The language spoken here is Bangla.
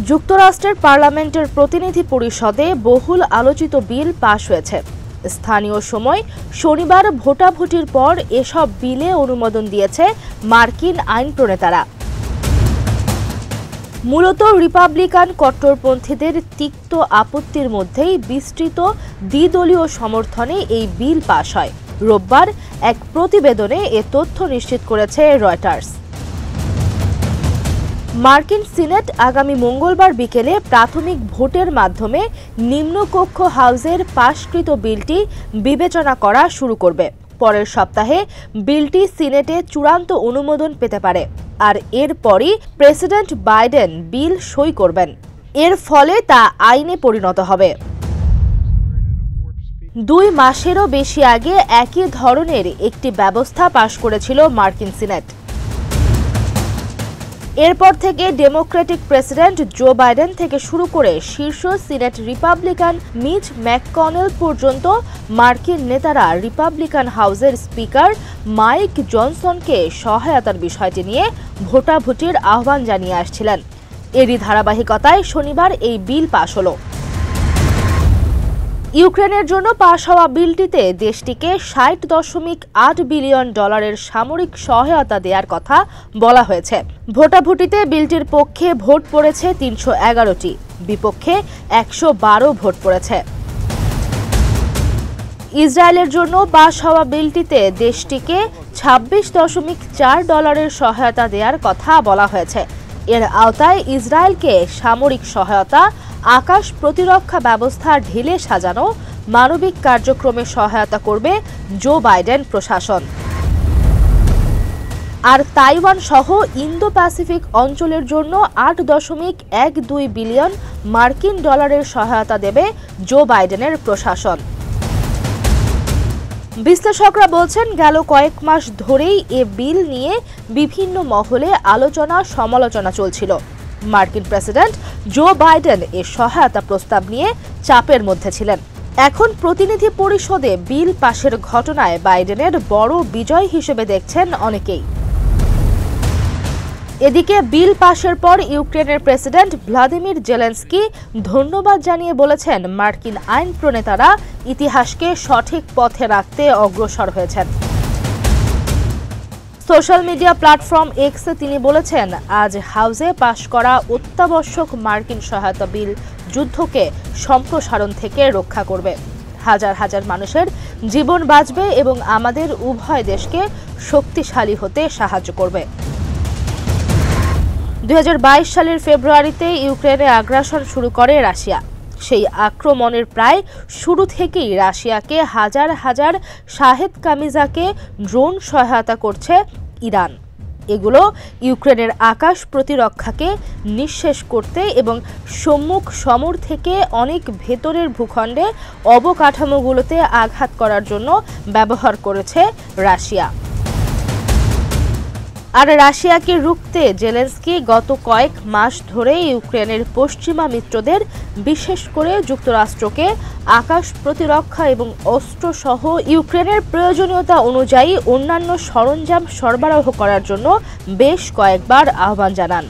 যুক্তরাষ্ট্রের পার্লামেন্টের প্রতিনিধি পরিষদে বহুল আলোচিত বিল পাশ হয়েছে। স্থানীয় সময় শনিবার ভোটাভুটির পর এসব বিলে অনুমোদন দিয়েছে মার্কিন আইন প্রণেতারা। মূলত রিপাবলিকান কট্টরপন্থীদের তিক্ত আপত্তির মধ্যেই বিস্তৃত দ্বিদলীয় সমর্থনে এই বিল পাশ হয়। রোববার এক প্রতিবেদনে এ তথ্য নিশ্চিত করেছে রয়টার্স। মার্কিন সিনেট আগামী মঙ্গলবার বিকেলে প্রাথমিক ভোটের মাধ্যমে নিম্নকক্ষ হাউসের পাশকৃত বিলটি বিবেচনা করা শুরু করবে। পরের সপ্তাহে বিলটি সিনেটে চূড়ান্ত অনুমোদন পেতে পারে, আর এরপরই প্রেসিডেন্ট বাইডেন বিল সই করবেন। এর ফলে তা আইনে পরিণত হবে। 2 মাসেরও বেশি আগে একই ধরনের একটি ব্যবস্থা পাশ করেছিল মার্কিন সিনেট। এরপর থেকে ডেমোক্রেটিক প্রেসিডেন্ট জো বাইডেন থেকে শুরু করে শীর্ষ সিনেট রিপাবলিকান মিচ ম্যাককনেল পর্যন্ত মার্কিন নেতারা রিপাবলিকান হাউসের স্পিকার মাইক জনসনকে সহায়তার বিষয়টি নিয়ে ভোটাভুটির আহ্বান জানিয়ে আসছিলেন। এরই ধারাবাহিকতায় শনিবার এই বিল পাশ হলো। ইউক্রেনের জন্য পাশ হওয়া বিলটিতে দেশটিকে $60.8 বিলিয়ন সামরিক সহায়তা দেওয়ার কথা বলা হয়েছে। ভোটাভুটিতে বিলটির পক্ষে ভোট পড়েছে 311টি, বিপক্ষে 112 ভোট পড়েছে। ইসরায়েলের জন্য পাশ হওয়া বিলটিতে দেশটিকে $26.4 সহায়তা দেওয়ার কথা বলা হয়েছে। এর আওতায় ইসরায়েলকে সামরিক সহায়তা, আকাশ প্রতিরক্ষা ব্যবস্থা ঢেলে সাজানো, মানবিক কার্যক্রমে সহায়তা করবে জো বাইডেন প্রশাসন। আর তাইওয়ান সহ ইন্দো প্যাসিফিক অঞ্চলের জন্য $8.12 বিলিয়ন মার্কিন ডলারের সহায়তা দেবে জো বাইডেনের প্রশাসন। বিশ্লেষকরা বলছেন, গেল কয়েক মাস ধরেই এ বিল নিয়ে বিভিন্ন মহলে আলোচনা সমালোচনা চলছিল। মার্কিন প্রেসিডেন্ট জো বাইডেন এ সহায়তা প্রস্তাব নিয়ে চাপের মধ্যে ছিলেন। এখন প্রতিনিধি পরিষদে বিল পাশের ঘটনায় বাইডেনের বড় বিজয় হিসেবে দেখছেন অনেকেই। এদিকে বিল পাশের পর ইউক্রেনের প্রেসিডেন্ট ভ্লাদিমির জেলেনস্কি ধন্যবাদ জানিয়ে বলেছেন, মার্কিন আইন প্রণেতারা ইতিহাসকে সঠিক পথে রাখতে অগ্রসর হয়েছেন। সোশ্যাল মিডিয়া প্ল্যাটফর্ম এক্সে তিনি বলেছেন, আজ হাউসে পাশ করা অত্যাবশ্যক মার্কিন সহায়তা বিল যুদ্ধকে সম্প্রসারণ থেকে রক্ষা করবে। হাজার হাজার মানুষের জীবন বাঁচবে এবং আমাদের উভয় দেশকে শক্তিশালী হতে সাহায্য করবে। 2022 সালের ফেব্রুয়ারিতে ইউক্রেনে আগ্রাসন শুরু করে রাশিয়া। সেই আক্রমণের প্রায় শুরু থেকেই রাশিয়াকে হাজার হাজার শাহেদ কামিজাকে ড্রোন সহায়তা করছে ইরান। এগুলো ইউক্রেনের আকাশ প্রতিরক্ষাকে নিঃশেষ করতে এবং সম্মুখ সমর থেকে অনেক ভেতরের ভূখণ্ডে অবকাঠামোগুলোতে আঘাত করার জন্য ব্যবহার করেছে রাশিয়া। আর রাশিয়াকে রুখতে জেলেনস্কি গত কয়েক মাস ধরে ইউক্রেনের পশ্চিমা মিত্রদের, বিশেষ করে যুক্তরাষ্ট্রকে আকাশ প্রতিরক্ষা এবং অস্ত্রসহ ইউক্রেনের প্রয়োজনীয়তা অনুযায়ী অন্যান্য সরঞ্জাম সরবরাহ করার জন্য বেশ কয়েকবার আহ্বান জানান।